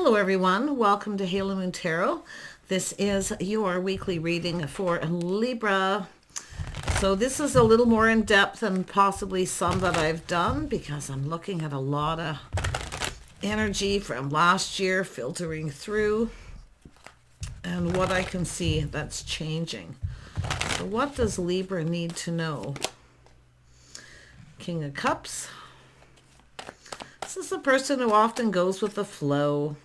Hello everyone, welcome to Halo Moon Tarot. This is your weekly reading for Libra. So this is a little more in depth than possibly some that I've done because I'm looking at a lot of energy from last year filtering through and what I can see that's changing. So what does Libra need to know? King of Cups. This is a person who often goes with the flow.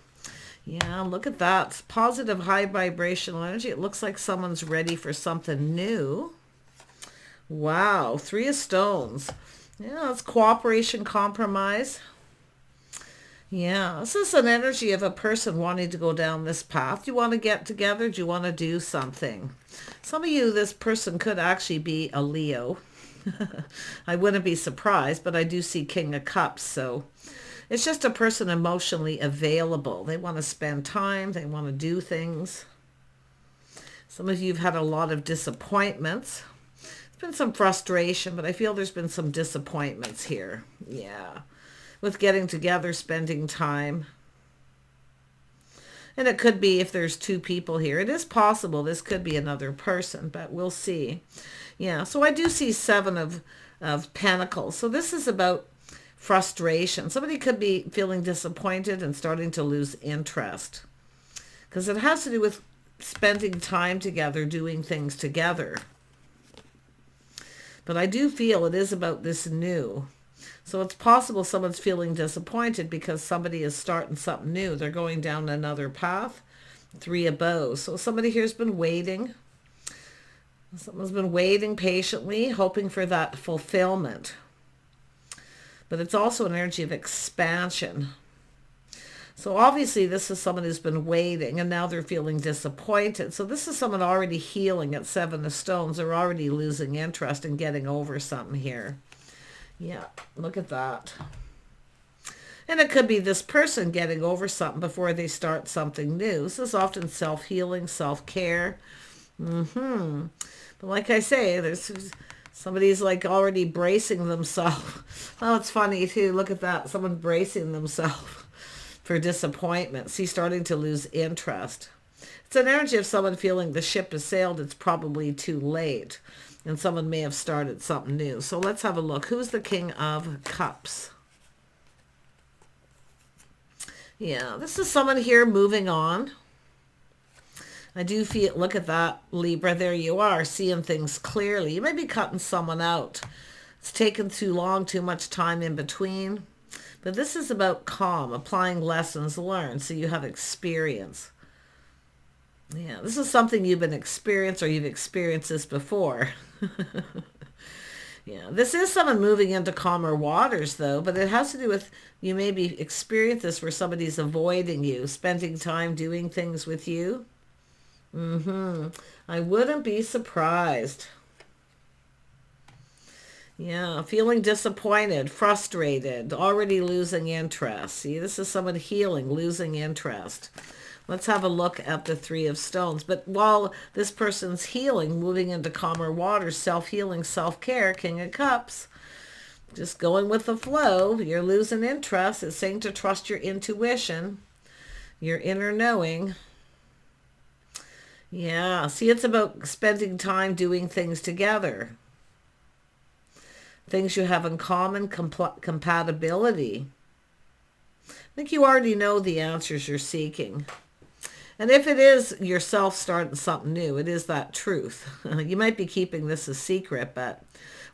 Yeah, look at that. Positive, high vibrational energy. It looks like someone's ready for something new. Wow, Three of Stones. Yeah, it's cooperation, compromise. Yeah, this is an energy of a person wanting to go down this path. Do you want to get together? Do you want to do something? Some of you, this person could actually be a Leo. I wouldn't be surprised, but I do see King of Cups, so it's just a person emotionally available. They want to spend time. They want to do things. Some of you have had a lot of disappointments. There's been some frustration, but I feel there's been some disappointments here. Yeah, with getting together, spending time. And it could be if there's two people here. It is possible this could be another person, but we'll see. Yeah, so I do see Seven of Pentacles. So this is about frustration. Somebody could be feeling disappointed and starting to lose interest. Because it has to do with spending time together, doing things together. But I do feel it is about this new. So it's possible someone's feeling disappointed because somebody is starting something new. They're going down another path. Three of Bows. So somebody here's been waiting. Someone's been waiting patiently, hoping for that fulfillment. But it's also an energy of expansion. So obviously this is someone who's been waiting and now they're feeling disappointed. So this is someone already healing at Seven of Stones. They're already losing interest and getting over something here. Yeah, look at that. And it could be this person getting over something before they start something new. This is often self-healing, self-care. But like I say, there's somebody's like already bracing themselves. Oh, it's funny too. Look at that. Someone bracing themselves for disappointment. See, starting to lose interest. It's an energy of someone feeling the ship has sailed. It's probably too late. And someone may have started something new. So let's have a look. Who's the King of Cups? Yeah, this is someone here moving on. I do feel, look at that, Libra, there you are, seeing things clearly. You may be cutting someone out. It's taken too long, too much time in between. But this is about calm, applying lessons learned, so you have experience. Yeah, this is something you've been experienced or you've experienced this before. Yeah, this is someone moving into calmer waters, though, but it has to do with you maybe experience this where somebody's avoiding you, spending time doing things with you. I wouldn't be surprised. Yeah, feeling disappointed, frustrated, already losing interest. See, this is someone healing, losing interest. Let's have a look at the Three of Stones. But while this person's healing, moving into calmer waters, self-healing, self-care, King of Cups, just going with the flow, you're losing interest. It's saying to trust your intuition, your inner knowing. Yeah, see, it's about spending time doing things together. Things you have in common, compatibility. I think you already know the answers you're seeking. And if it is yourself starting something new, it is that truth. You might be keeping this a secret, but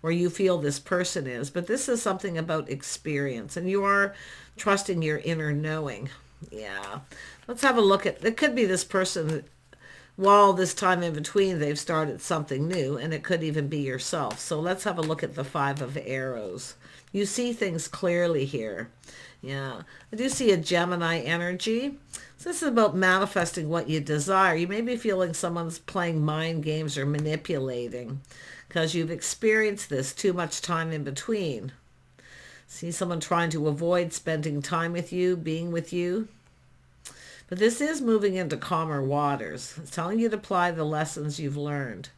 or you feel this person is. But this is something about experience. And you are trusting your inner knowing. Yeah. Let's have a look at, it could be this person while this time in between they've started something new, and it could even be yourself. So let's have a look at the Five of Arrows. You see things clearly here. Yeah, I do see a Gemini energy. So this is about manifesting what you desire. You may be feeling someone's playing mind games or manipulating because you've experienced this too much time in between. See someone trying to avoid spending time with you, being with you. But this is moving into calmer waters. It's telling you to apply the lessons you've learned.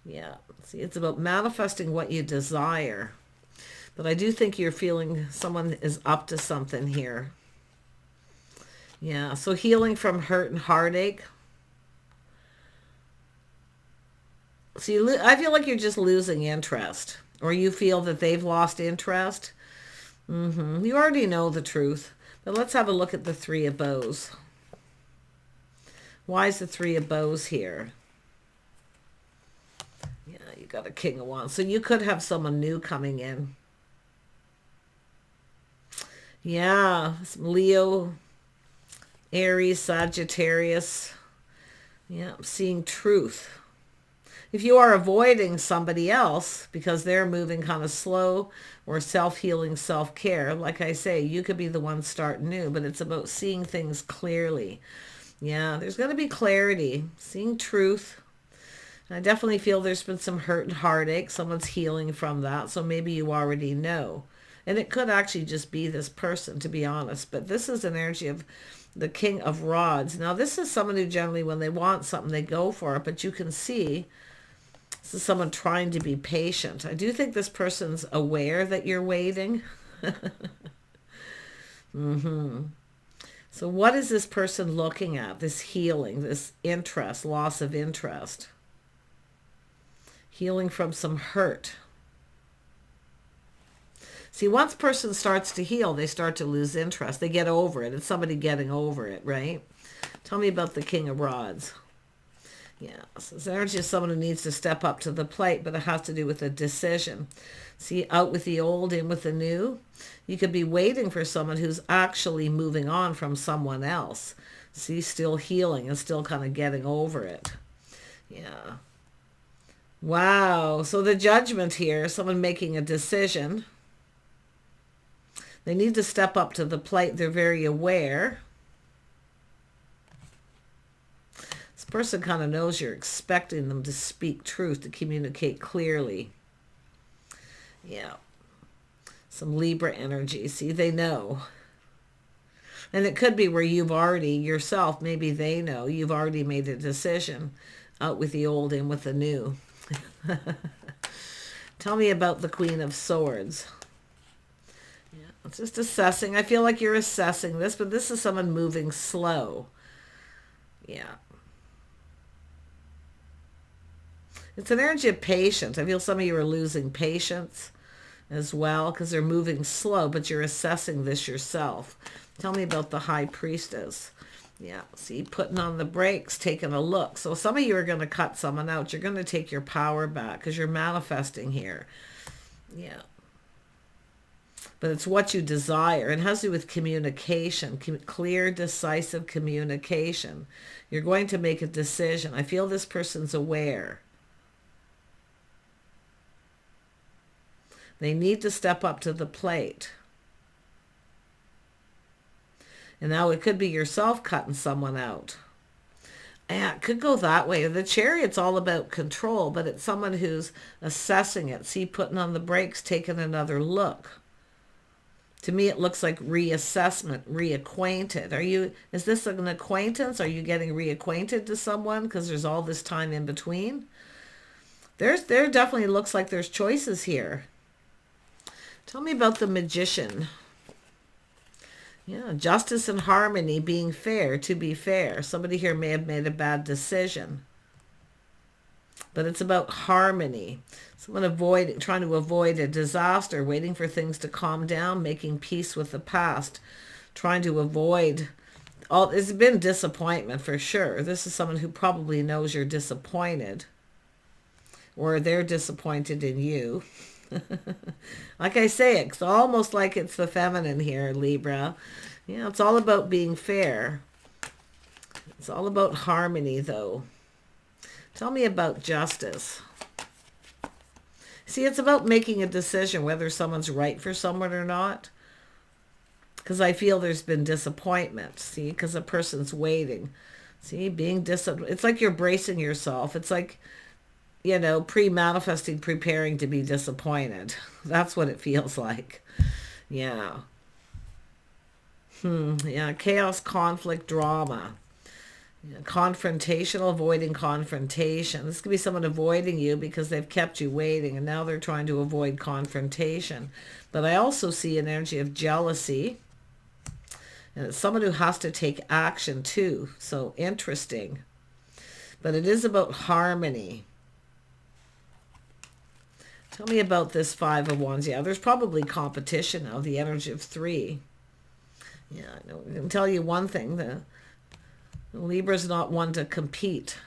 Yeah, see, it's about manifesting what you desire. But I do think you're feeling someone is up to something here. Yeah, so healing from hurt and heartache. So I feel like you're just losing interest, or you feel that they've lost interest. You already know the truth, but let's have a look at the Three of Bows. Why is the Three of Bows here? Yeah, you got a King of Wands. So you could have someone new coming in. Yeah, some Leo, Aries, Sagittarius. Yeah, I'm seeing truth. If you are avoiding somebody else because they're moving kind of slow or self-healing, self-care, like I say, you could be the one starting new, but it's about seeing things clearly. Yeah, there's going to be clarity, seeing truth. I definitely feel there's been some hurt and heartache. Someone's healing from that, so maybe you already know. And it could actually just be this person, to be honest. But this is an energy of the King of Rods. Now, this is someone who generally, when they want something, they go for it. But you can see this is someone trying to be patient. I do think this person's aware that you're waiting. So what is this person looking at? This healing, this interest, loss of interest. Healing from some hurt. See, once a person starts to heal, they start to lose interest. They get over it. It's somebody getting over it, right? Tell me about the King of Rods. Yeah, so it's energy of someone who needs to step up to the plate, but it has to do with a decision. See, out with the old, in with the new. You could be waiting for someone who's actually moving on from someone else. See, still healing and still kind of getting over it. Yeah. Wow. So the Judgment here, someone making a decision. They need to step up to the plate. They're very aware. This person kind of knows you're expecting them to speak truth, to communicate clearly. Yeah. Some Libra energy. See, they know. And it could be where you've already, yourself, maybe they know, you've already made a decision. Out with the old, in with the new. Tell me about the Queen of Swords. Yeah, it's just assessing. I feel like you're assessing this, but this is someone moving slow. Yeah. It's an energy of patience. I feel some of you are losing patience as well because they're moving slow, but you're assessing this yourself. Tell me about the High Priestess. Yeah, see, putting on the brakes, taking a look. So some of you are going to cut someone out. You're going to take your power back because you're manifesting here. Yeah. But it's what you desire. It has to do with communication, clear, decisive communication. You're going to make a decision. I feel this person's aware. They need to step up to the plate. And now it could be yourself cutting someone out. Yeah, it could go that way. The Chariot's all about control, but it's someone who's assessing it. See, putting on the brakes, taking another look. To me, it looks like reassessment, reacquainted. Is this an acquaintance? Are you getting reacquainted to someone because there's all this time in between? There definitely looks like there's choices here. Tell me about the Magician. Yeah, justice and harmony, being fair, to be fair. Somebody here may have made a bad decision. But it's about harmony. Someone trying to avoid a disaster, waiting for things to calm down, making peace with the past, trying to avoid it's been disappointment for sure. This is someone who probably knows you're disappointed, or they're disappointed in you. Like I say, it's almost like it's the feminine here, Libra. Yeah, it's all about being fair. It's all about harmony, though. Tell me about justice. See, it's about making a decision whether someone's right for someone or not. Because I feel there's been disappointment. See, because a person's waiting. See, being disappointed. It's like you're bracing yourself. It's like, pre-manifesting, preparing to be disappointed. That's what it feels like. Yeah. Yeah, chaos, conflict, drama. Yeah, confrontational, avoiding confrontation. This could be someone avoiding you because they've kept you waiting, and now they're trying to avoid confrontation. But I also see an energy of jealousy. And it's someone who has to take action too. So interesting. But it is about harmony. Tell me about this Five of Wands. Yeah, there's probably competition now, the energy of 3. Yeah, I can tell you one thing. The Libra's not one to compete.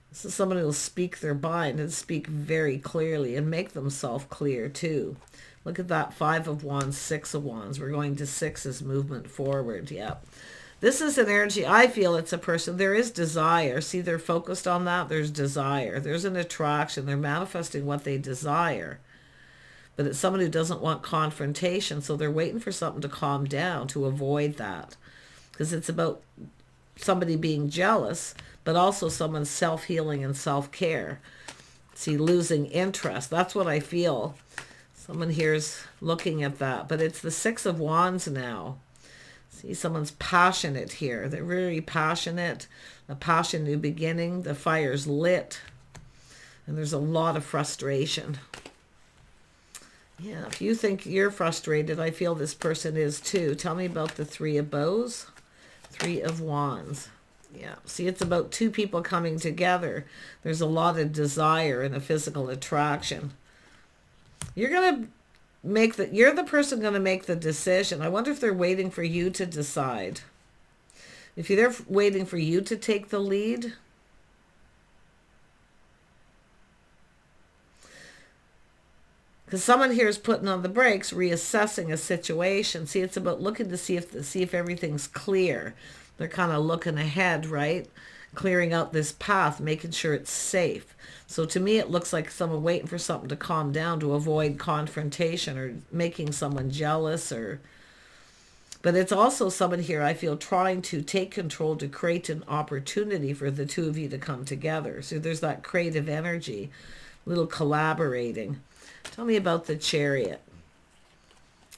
This is someone who will speak their mind and speak very clearly and make themselves clear too. Look at that 5 of Wands, 6 of Wands. We're going to 6's movement forward. Yeah. This is an energy. I feel it's a person. There is desire. See, they're focused on that. There's desire. There's an attraction. They're manifesting what they desire. But it's someone who doesn't want confrontation. So they're waiting for something to calm down to avoid that. Because it's about somebody being jealous, but also someone's self-healing and self-care. See, losing interest. That's what I feel. Someone here is looking at that. But it's the 6 of Wands now. See, someone's passionate here. They're very passionate. A passion, new beginning. The fire's lit. And there's a lot of frustration. Yeah, if you think you're frustrated, I feel this person is too. Tell me about the 3 of Bows. 3 of Wands. Yeah, see, it's about 2 people coming together. There's a lot of desire and a physical attraction. You're going to you're the person going to make the decision. I wonder if they're waiting for you to decide. If they're waiting for you to take the lead. Because someone here is putting on the brakes, reassessing a situation. See, it's about looking to see if everything's clear. They're kind of looking ahead, right? Clearing out this path, making sure it's safe. So to me, it looks like someone waiting for something to calm down to avoid confrontation or making someone jealous. But it's also someone here, I feel, trying to take control to create an opportunity for the 2 of you to come together. So there's that creative energy, little collaborating. Tell me about the Chariot.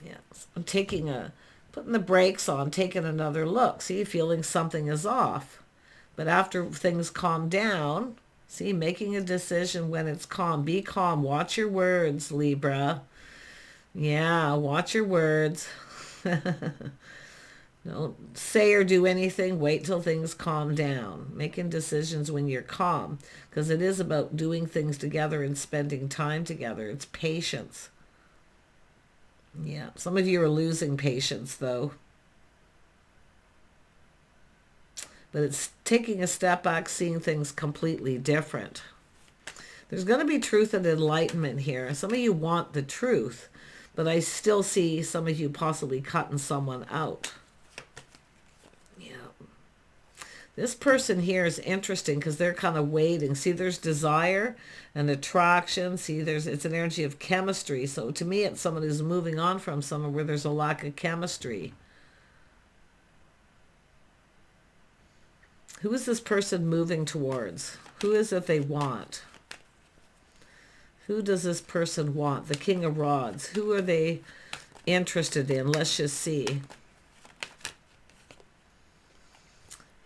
Yes, I'm putting the brakes on, taking another look. See, feeling something is off. But after things calm down, see, making a decision when it's calm. Be calm. Watch your words, Libra. Yeah, watch your words. Don't say or do anything. Wait till things calm down. Making decisions when you're calm. Because it is about doing things together and spending time together. It's patience. Yeah, some of you are losing patience, though. But it's taking a step back, seeing things completely different. There's going to be truth and enlightenment here. Some of you want the truth, but I still see some of you possibly cutting someone out. Yeah. This person here is interesting because they're kind of waiting. See, there's desire and attraction. See, it's an energy of chemistry. So to me, it's someone who's moving on from someone where there's a lack of chemistry. Who is this person moving towards? Who is it they want? Who does this person want? The King of Rods. Who are they interested in? Let's just see.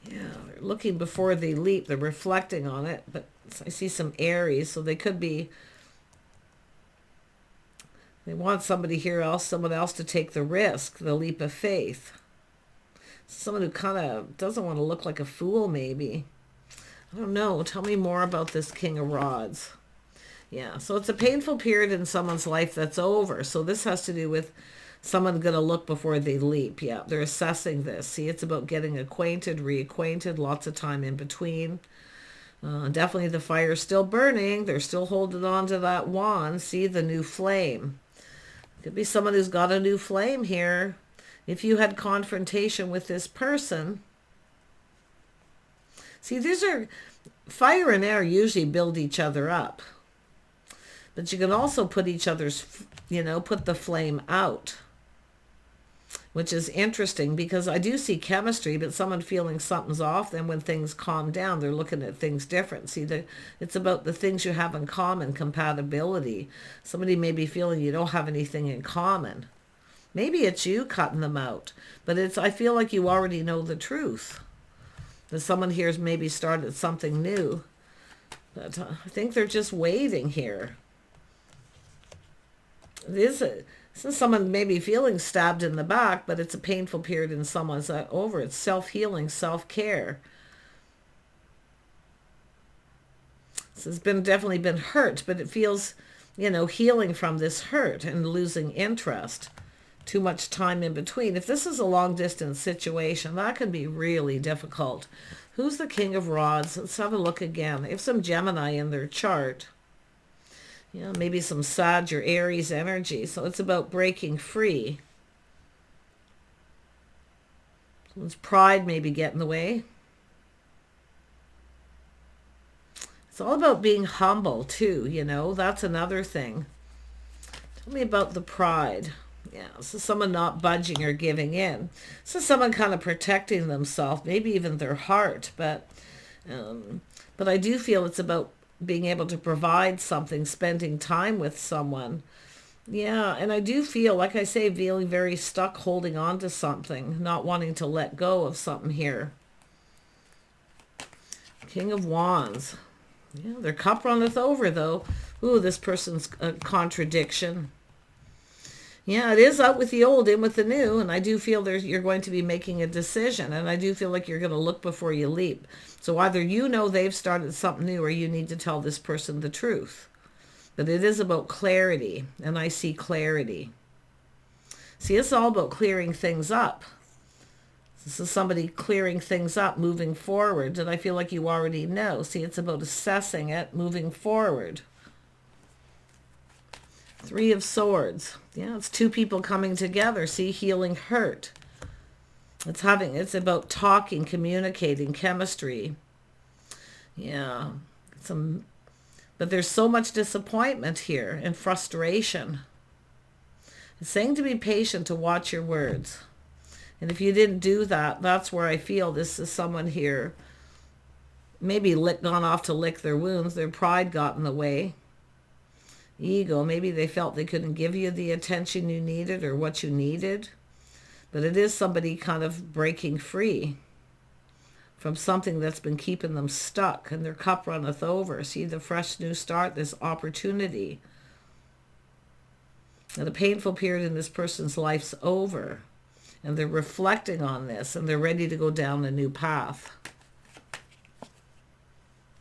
Yeah, they're looking before they leap. They're reflecting on it. But I see some Aries, so they could be... They want somebody here, someone else to take the risk, the leap of faith. Someone who kind of doesn't want to look like a fool, maybe. I don't know. Tell me more about this King of Rods. Yeah, so it's a painful period in someone's life that's over. So this has to do with someone going to look before they leap. Yeah, they're assessing this. See, it's about getting acquainted, reacquainted, lots of time in between. Definitely the fire's still burning. They're still holding on to that wand. See, the new flame. Could be someone who's got a new flame here. If you had confrontation with this person, see, these are, fire and air usually build each other up. But you can also put each other's, put the flame out. Which is interesting because I do see chemistry, but someone feeling something's off, then when things calm down, they're looking at things different. See, it's about the things you have in common, compatibility. Somebody may be feeling you don't have anything in common. Maybe it's you cutting them out, but I feel like you already know the truth. That someone here's maybe started something new. But I think they're just waiting here. This is someone maybe feeling stabbed in the back, but it's a painful period and someone's over. It's self-healing, self-care. This has definitely been hurt, but it feels, healing from this hurt and losing interest. Too much time in between. If this is a long distance situation, that can be really difficult. Who's the King of Rods? Let's have a look again. They have some Gemini in their chart. Maybe some Sag or Aries energy. So it's about breaking free. Someone's pride maybe get in the way. It's all about being humble too, That's another thing. Tell me about the pride. Yeah, this is someone not budging or giving in. This is someone kind of protecting themselves, maybe even their heart. But I do feel it's about being able to provide something, spending time with someone. Yeah, and I do feel, like I say, feeling very stuck, holding on to something, not wanting to let go of something here. King of Wands. Yeah, their cup runneth over, though. Ooh, this person's a contradiction. Yeah, it is out with the old, in with the new, and I do feel you're going to be making a decision, and I do feel like you're going to look before you leap. So either they've started something new, or you need to tell this person the truth. But it is about clarity, and I see clarity. See, it's all about clearing things up. This is somebody clearing things up, moving forward, and I feel like you already know. See, it's about assessing it, moving forward. Three of Swords. Yeah, it's two people coming together. See, healing hurt. It's about talking, communicating, chemistry. Yeah. But there's so much disappointment here and frustration. It's saying to be patient, to watch your words. And if you didn't do that, that's where I feel this is someone here maybe gone off to lick their wounds. Their pride got in the way. Ego, maybe they felt they couldn't give you the attention you needed or what you needed. But it is somebody kind of breaking free from something that's been keeping them stuck, and their cup runneth over. See, the fresh new start, this opportunity. And the painful period in this person's life's over, and they're reflecting on this, and they're ready to go down a new path.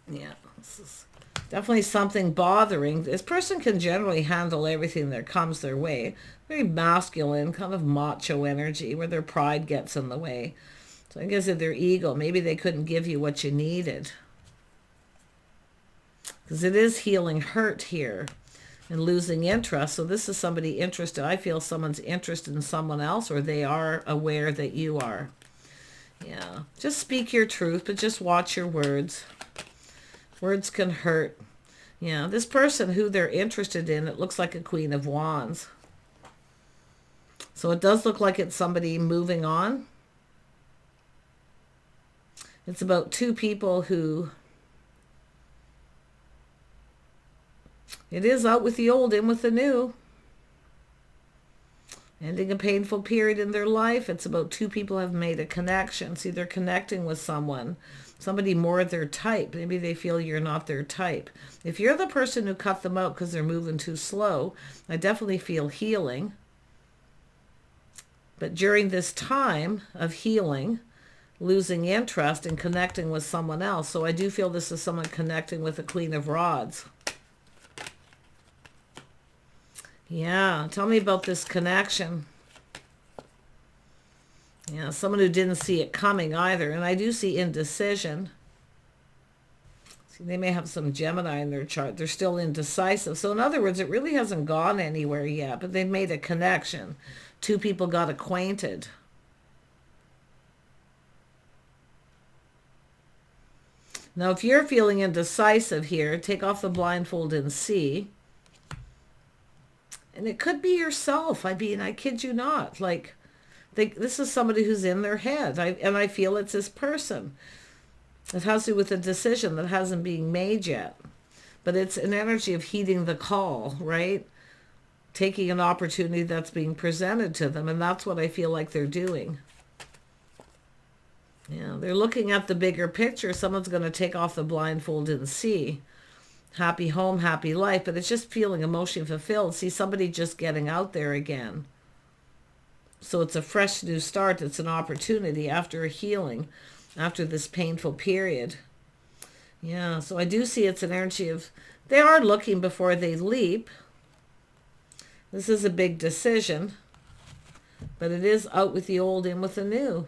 Yeah, this is definitely something bothering. This person can generally handle everything that comes their way. Very masculine, kind of macho energy, where their pride gets in the way. So I guess their ego, maybe they couldn't give you what you needed. Because it is healing hurt here and losing interest. So this is somebody interested. I feel someone's interested in someone else, or they are aware that you are. Yeah, just speak your truth, but just watch your words. Words can hurt. Yeah, this person who they're interested in, it looks like a Queen of Wands. So it does look like it's somebody moving on. It's about two people who... It is out with the old, in with the new. Ending a painful period in their life. It's about two people have made a connection. See, they're connecting with someone. Somebody more their type. Maybe they feel you're not their type. If you're the person who cut them out because they're moving too slow, I definitely feel healing. But during this time of healing, losing interest and connecting with someone else. So I do feel this is someone connecting with the Queen of Rods. Yeah, tell me about this connection. Yeah, someone who didn't see it coming either. And I do see indecision. See, they may have some Gemini in their chart. They're still indecisive. So in other words, it really hasn't gone anywhere yet, but they've made a connection. Two people got acquainted. Now, if you're feeling indecisive here, take off the blindfold and see. And it could be yourself. I mean, I kid you not. Like, this is somebody who's in their head. And I feel it's this person. It has to do with a decision that hasn't been made yet. But it's an energy of heeding the call, right? Taking an opportunity that's being presented to them. And that's what I feel like they're doing. Yeah, they're looking at the bigger picture. Someone's going to take off the blindfold and see. happy home, happy life, but it's just feeling emotionally fulfilled. See somebody just getting out there again. So it's a fresh new start. It's an opportunity after a healing, after this painful period. Yeah, so I do see it's an energy of, they are looking before they leap. This is a big decision, but it is out with the old, in with the new.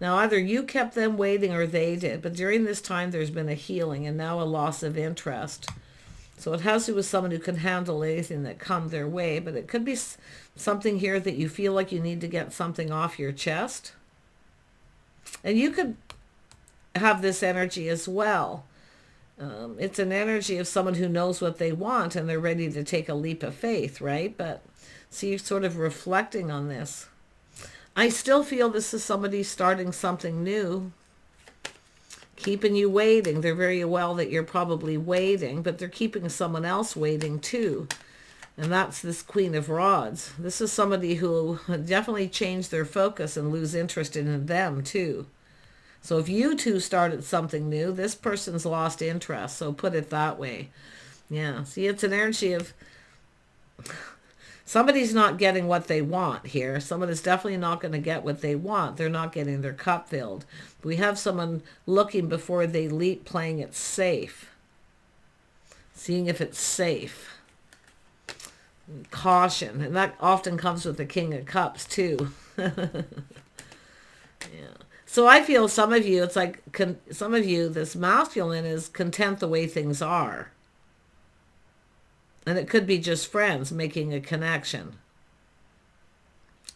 Now, either you kept them waiting or they did, but during this time there's been a healing and now a loss of interest. So it has to do with someone who can handle anything that comes their way, but it could be something here that you feel like you need to get something off your chest. And you could have this energy as well. It's an energy of someone who knows what they want and they're ready to take a leap of faith, right? But so you're sort of reflecting on this. I still feel this is somebody starting something new, keeping you waiting. They're very well that you're probably waiting, but they're keeping someone else waiting too. And that's this Queen of Rods. This is somebody who definitely changed their focus and lose interest in them too. So if you two started something new, this person's lost interest. So put it that way. Yeah. See, it's an energy of somebody's not getting what they want here. Someone is definitely not going to get what they want. They're not getting their cup filled. We have someone looking before they leap, playing it safe. Seeing if it's safe. Caution. And that often comes with the King of Cups too. Yeah. So I feel some of you, it's like some of you, this masculine is content the way things are. And it could be just friends making a connection.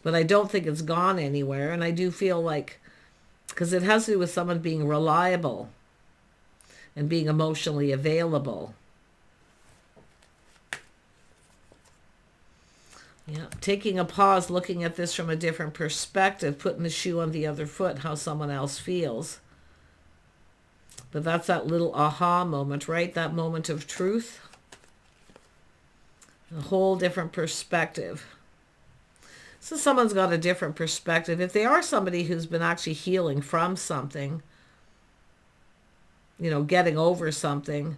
But I don't think it's gone anywhere. And I do feel like, because it has to do with someone being reliable and being emotionally available. Yeah, taking a pause, looking at this from a different perspective, putting the shoe on the other foot, how someone else feels. But that's that little aha moment, right? That moment of truth. A whole different perspective. So someone's got a different perspective. If they are somebody who's been actually healing from something, you know, getting over something,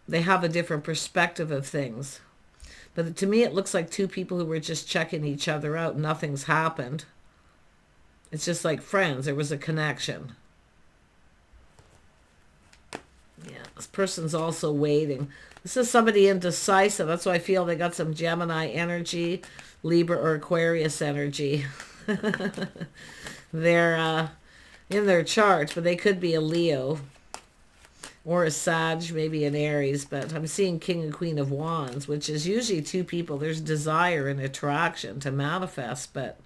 they have a different perspective of things. But to me, it looks like two people who were just checking each other out. Nothing's happened. It's just like friends. There was a connection. Yeah, this person's also waiting. This is somebody indecisive. That's why I feel they got some Gemini energy, Libra or Aquarius energy. They're in their chart, but they could be a Leo. Or a Sag, maybe an Aries, but I'm seeing King and Queen of Wands, which is usually two people. There's desire and attraction to manifest, but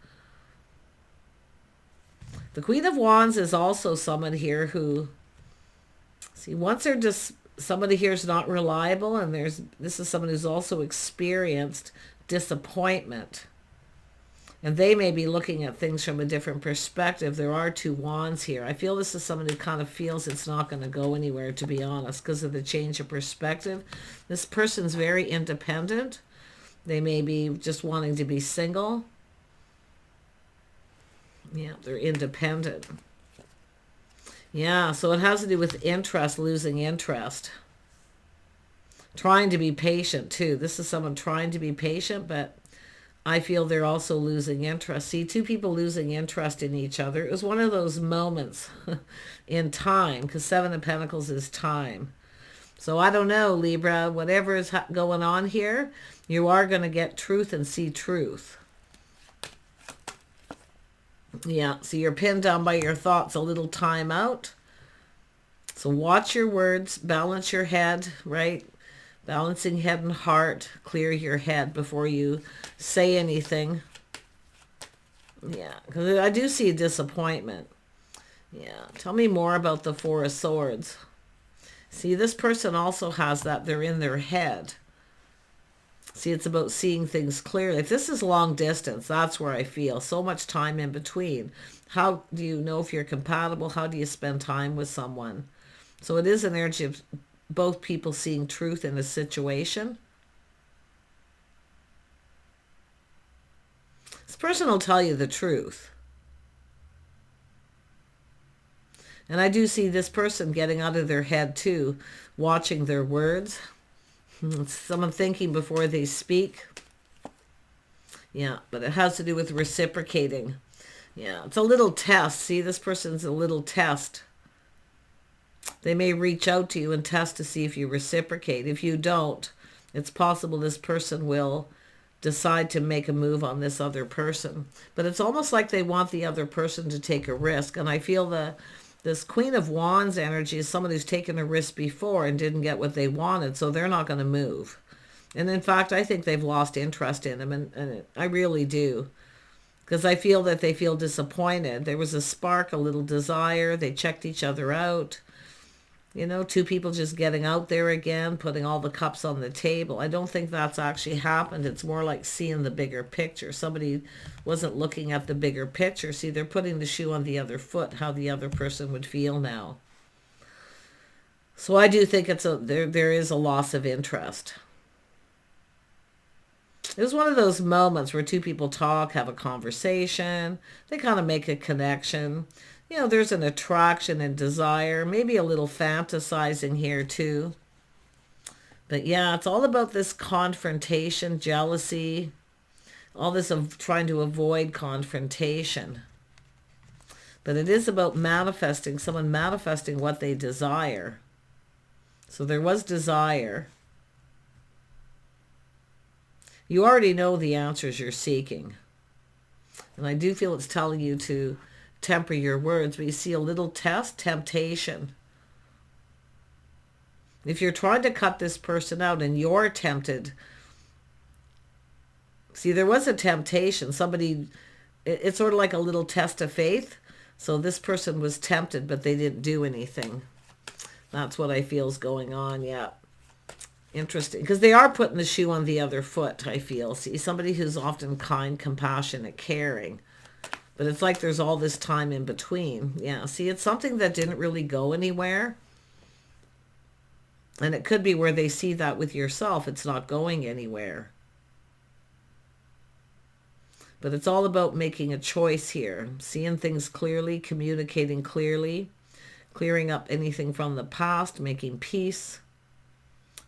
the Queen of Wands is also someone here who, see, once they're just, somebody here is not reliable, and this is someone who's also experienced disappointment. And they may be looking at things from a different perspective. There are two wands here. I feel this is someone who kind of feels it's not going to go anywhere, to be honest, because of the change of perspective. This person's very independent. They may be just wanting to be single. Yeah, they're independent. Yeah, so it has to do with interest, losing interest. Trying to be patient, too. This is someone trying to be patient, but I feel they're also losing interest. See, two people losing interest in each other. It was one of those moments in time, because Seven of Pentacles is time. So I don't know, Libra, whatever is going on here, you are going to get truth and see truth. Yeah, so you're pinned down by your thoughts, a little time out. So watch your words, balance your head, right? Balancing head and heart. Clear your head before you say anything. Yeah, because I do see disappointment. Yeah, tell me more about the Four of Swords. See, this person also has that. They're in their head. See, it's about seeing things clearly. If this is long distance, that's where I feel so much time in between. How do you know if you're compatible? How do you spend time with someone? So it is an energy of both people seeing truth in a situation. This person will tell you the truth. And I do see this person getting out of their head too, watching their words. It's someone thinking before they speak. Yeah, but it has to do with reciprocating. Yeah, it's a little test. See, this person's a little test. They may reach out to you and test to see if you reciprocate. If you don't, it's possible this person will decide to make a move on this other person. But it's almost like they want the other person to take a risk. And I feel this Queen of Wands energy is someone who's taken a risk before and didn't get what they wanted, so they're not going to move. And in fact, I think they've lost interest in him, and I really do. Because I feel that they feel disappointed. There was a spark, a little desire. They checked each other out. You know, two people just getting out there again, putting all the cups on the table. I don't think that's actually happened. It's more like seeing the bigger picture. Somebody wasn't looking at the bigger picture. See, they're putting the shoe on the other foot, how the other person would feel now. So I do think there is a loss of interest. It was one of those moments where two people talk, have a conversation, they kind of make a connection. You know, there's an attraction and desire, maybe a little fantasizing here too. But yeah, it's all about this confrontation, jealousy, all this of trying to avoid confrontation. But it is about manifesting, someone manifesting what they desire. So there was desire. You already know the answers you're seeking. And I do feel it's telling you to temper your words, but you see a little test, temptation. If you're trying to cut this person out and you're tempted, see, there was a temptation. Somebody, it's sort of like a little test of faith. So this person was tempted, but they didn't do anything. That's what I feel is going on, yeah. Interesting, because they are putting the shoe on the other foot, I feel. See, somebody who's often kind, compassionate, caring. But it's like there's all this time in between. Yeah, see, it's something that didn't really go anywhere. And it could be where they see that with yourself. It's not going anywhere. But it's all about making a choice here. Seeing things clearly, communicating clearly, clearing up anything from the past, making peace,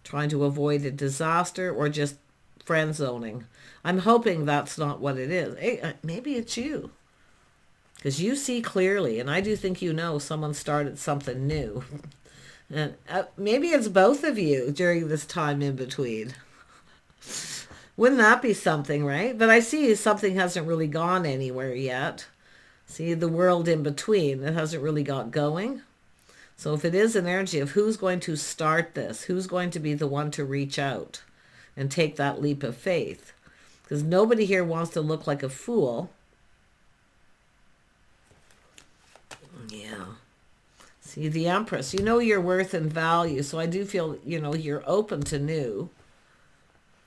trying to avoid a disaster, or just friend zoning. I'm hoping that's not what it is. Hey, maybe it's you. Because you see clearly, and I do think you know someone started something new. And maybe it's both of you during this time in between. Wouldn't that be something, right? But I see something hasn't really gone anywhere yet. See, the world in between, it hasn't really got going. So if it is an energy of who's going to start this, who's going to be the one to reach out and take that leap of faith? Because nobody here wants to look like a fool. Yeah. See, the Empress, you know your worth and value. So I do feel, you know, you're open to new.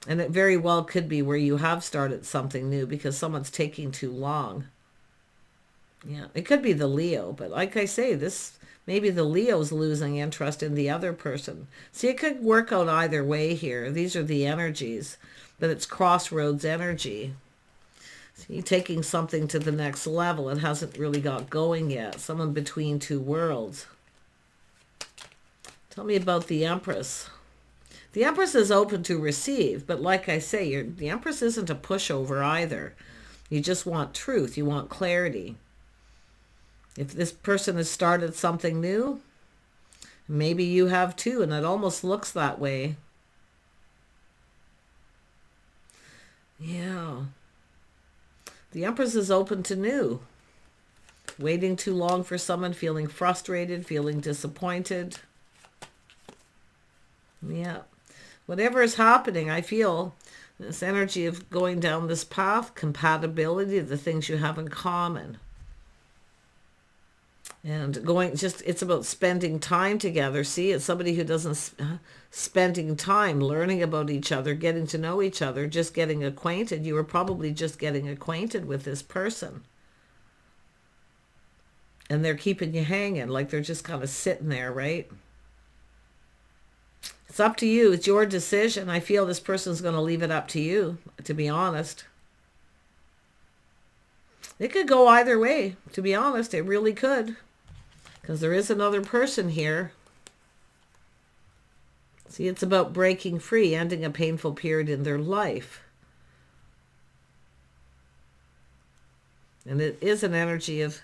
And it very well could be where you have started something new because someone's taking too long. Yeah, it could be the Leo. But like I say, maybe the Leo's losing interest in the other person. See, it could work out either way here. These are the energies. But it's crossroads energy. See, taking something to the next level. It hasn't really got going yet. Someone between two worlds. Tell me about the Empress. The Empress is open to receive, but like I say, the Empress isn't a pushover either. You just want truth. You want clarity. If this person has started something new, maybe you have too, and it almost looks that way. Yeah. The Empress is open to new. Waiting too long for someone, feeling frustrated, feeling disappointed. Yeah. Whatever is happening, I feel this energy of going down this path, compatibility, the things you have in common. And it's about spending time together. See, it's somebody who doesn't spending time learning about each other, getting to know each other, just getting acquainted. You were probably just getting acquainted with this person. And they're keeping you hanging, like they're just kind of sitting there, right? It's up to you. It's your decision. I feel this person's going to leave it up to you, to be honest. It could go either way, to be honest. It really could. because there is another person here. See, it's about breaking free, ending a painful period in their life. And it is an energy of,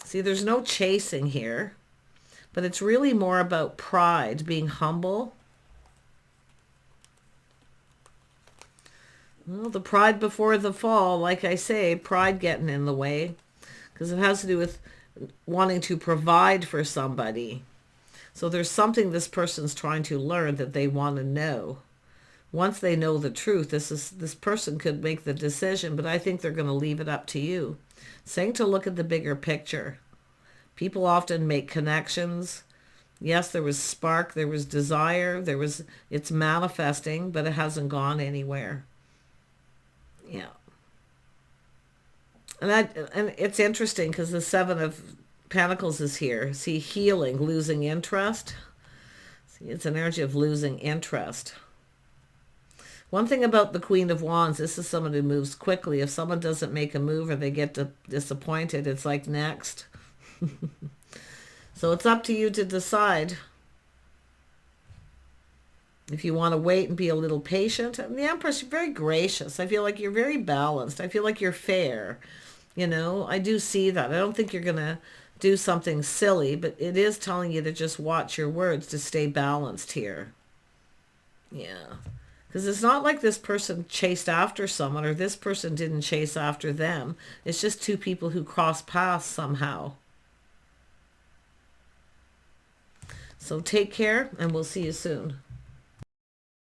see, there's no chasing here, but it's really more about pride, being humble. Well, the pride before the fall, like I say, pride getting in the way, because it has to do with wanting to provide for somebody. So there's something this person's trying to learn that they want to know. Once they know the truth, this person could make the decision, but I think they're going to leave it up to you. Saying to look at the bigger picture. People often make connections. Yes, there was spark, there was desire, it's manifesting, but it hasn't gone anywhere. Yeah. And it's interesting because the Seven of Pentacles is here. See, healing, losing interest. See, it's an energy of losing interest. One thing about the Queen of Wands, this is someone who moves quickly. If someone doesn't make a move or they get disappointed, it's like next. So it's up to you to decide if you want to wait and be a little patient. And the Empress, you're very gracious. I feel like you're very balanced. I feel like you're fair. You know, I do see that. I don't think you're going to do something silly, but it is telling you to just watch your words, to stay balanced here. Yeah. Because it's not like this person chased after someone or this person didn't chase after them. It's just two people who cross paths somehow. So take care, and we'll see you soon.